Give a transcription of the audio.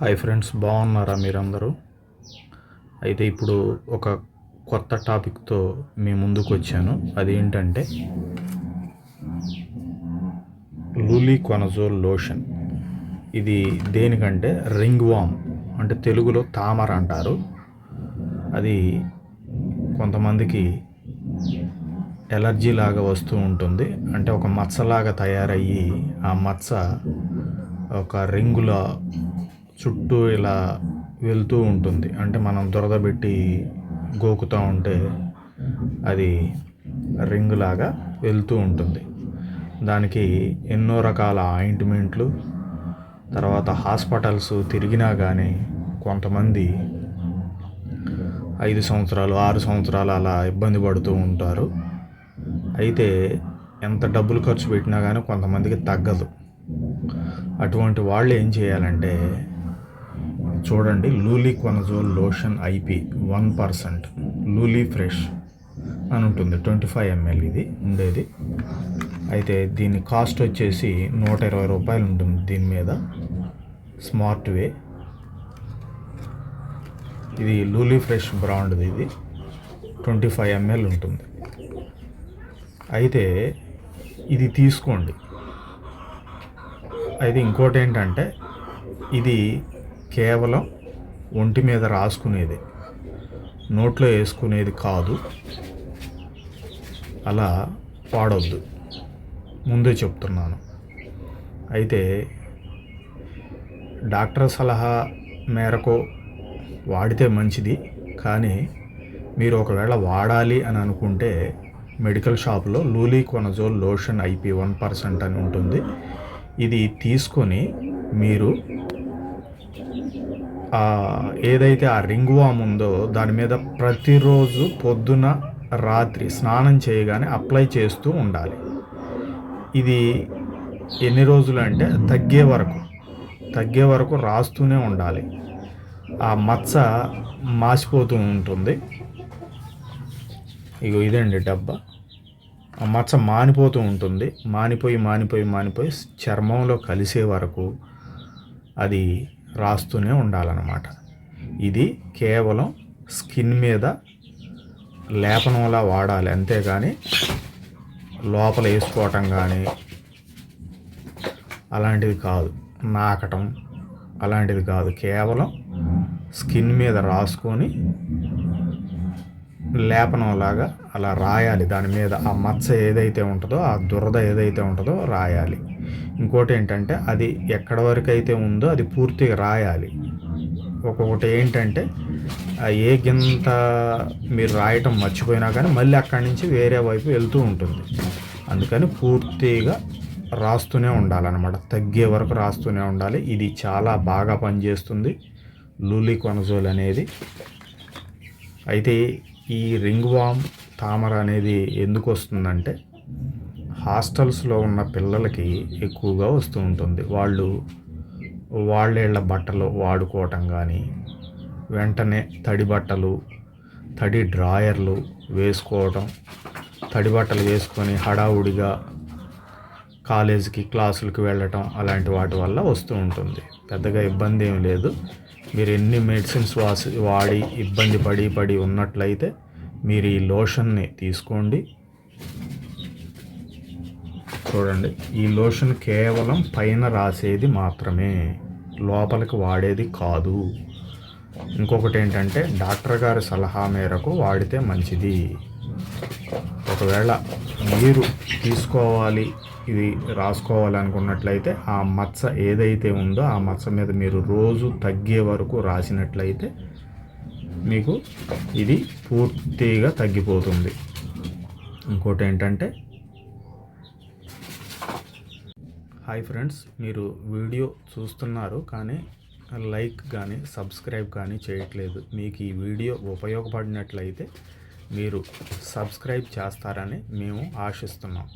Hi friends, బాగున్నారా మీరందరూ? అయితే ఇప్పుడు ఒక కొత్త టాపిక్తో మీ ముందుకు వచ్చాను. అదేంటంటే లూలికొనజోల్ లోషన్. ఇది దేనికంటే రింగ్ వామ్, అంటే తెలుగులో తామర అంటారు. అది కొంతమందికి ఎలర్జీ లాగా వస్తూ ఉంటుంది. అంటే ఒక మచ్చలాగా తయారయ్యి ఆ మచ్చ ఒక రింగుల చుట్టూ ఇలా వెళ్తూ ఉంటుంది. అంటే మనం దురద పెట్టి గోకుతూ ఉంటే అది రింగ్ లాగా వెళ్తూ ఉంటుంది. దానికి ఎన్నో రకాల ఆయింట్మెంట్లు, తర్వాత హాస్పిటల్స్ తిరిగినా కానీ కొంతమంది 5 సంవత్సరాలు 6 సంవత్సరాలు అలా ఇబ్బంది పడుతూ ఉంటారు. అయితే ఎంత డబ్బులు ఖర్చు పెట్టినా కానీ కొంతమందికి తగ్గదు. అటువంటి వాళ్ళు ఏం చేయాలంటే చూడండి, లూలికొనజోల్ లోషన్ ఐపీ 1% లూలీ ఫ్రెష్ అని ఉంటుంది. 25 ml ఇది ఉండేది. అయితే దీని కాస్ట్ వచ్చేసి 120 రూపాయలు ఉంటుంది. దీని మీద స్మార్ట్ వే, ఇది లూలీ ఫ్రెష్ బ్రాండ్ది. ఇది 25 ml ఉంటుంది. అయితే ఇది తీసుకోండి. అయితే ఇంకోటి ఏంటంటే ఇది కేవలం ఒంటి మీద రాసుకునేది, నోట్లో వేసుకునేది కాదు. అలా వాడొద్దు, ముందే చెప్తున్నాను. అయితే డాక్టర్ సలహా మేరకు వాడితే మంచిది. కానీ మీరు ఒకవేళ వాడాలి అని అనుకుంటే మెడికల్ షాప్లో లూలికొనజోల్ లోషన్ ఐపీ 1% అని ఉంటుంది. ఇది తీసుకొని మీరు ఏదైతే ఆ రింగ్ వామ్ ఉందో దాని మీద ప్రతిరోజు పొద్దున రాత్రి స్నానం చేయగానే అప్లై చేస్తూ ఉండాలి. ఇది ఎన్ని రోజులు అంటే తగ్గే వరకు రాస్తూనే ఉండాలి. ఆ మచ్చ మాసిపోతూ ఉంటుంది. ఇగో ఇదండి డబ్బా. ఆ మచ్చ మానిపోతూ ఉంటుంది. మానిపోయి చర్మంలో కలిసే వరకు అది రాస్తూనే ఉండాలన్నమాట. ఇది కేవలం స్కిన్ మీద లేపనంలా వాడాలి, అంతేగాని లోపల వేసుకోవటం కానీ అలాంటిది కాదు, నాకటం అలాంటిది కాదు. కేవలం స్కిన్ మీద రాసుకొని లేపనంలాగా అలా రాయాలి. దాని మీద ఆ మచ్చ ఏదైతే ఉంటుందో, ఆ దురద ఏదైతే ఉంటుందో రాయాలి. ఇంకోటి ఏంటంటే అది ఎక్కడి వరకు అయితే ఉందో అది పూర్తిగా రాయాలి. ఒక్కొక్కటి ఏంటంటే ఏ గింత మీరు రాయటం మర్చిపోయినా కానీ మళ్ళీ అక్కడి నుంచి వేరే వైపు వెళ్తూ ఉంటుంది. అందుకని పూర్తిగా రాస్తూనే ఉండాలన్నమాట. తగ్గే వరకు రాస్తూనే ఉండాలి. ఇది చాలా బాగా పనిచేస్తుంది లూలికొనజోల్ అనేది. అయితే ఈ రింగ్ వామ్ తామర అనేది ఎందుకు వస్తుందంటే హాస్టల్స్లో ఉన్న పిల్లలకి ఎక్కువగా వస్తూ ఉంటుంది. వాళ్ళ బట్టలు వాడుకోవటం కానీ, వెంటనే తడి బట్టలు, తడి డ్రాయర్లు వేసుకోవటం, తడి బట్టలు వేసుకొని హడావుడిగా కాలేజీకి క్లాసులకు వెళ్ళటం, అలాంటి వాటి వల్ల వస్తూ ఉంటుంది. పెద్దగా ఇబ్బంది ఏమి లేదు. మీరు ఎన్ని మెడిసిన్స్ వాడి ఇబ్బంది పడి ఉన్నట్లయితే మీరు ఈ లోషన్ని తీసుకోండి. చూడండి, ఈ లోషన్ కేవలం పైన రాసేది మాత్రమే, లోపలికి వాడేది కాదు. ఇంకొకటి ఏంటంటే డాక్టర్ గారి సలహా మేరకు వాడితే మంచిది. ఒకవేళ మీరు తీసుకోవాలి, ఇది రాసుకోవాలి అనుకున్నట్లయితే ఆ మచ్చ ఏదైతే ఉందో ఆ మచ్చ మీద మీరు రోజు తగ్గే వరకు రాసినట్లయితే మీకు ఇది పూర్తిగా తగ్గిపోతుంది. ఇంకోటి ఏంటంటే హాయ్ ఫ్రెండ్స్, మీరు వీడియో చూస్తున్నారు కానీ లైక్ కానీ సబ్స్క్రైబ్ కానీ చేయట్లేదు. మీకు ఈ వీడియో ఉపయోగపడినట్లయితే మీరు సబ్స్క్రైబ్ చేస్తారని మేము ఆశిస్తున్నాం.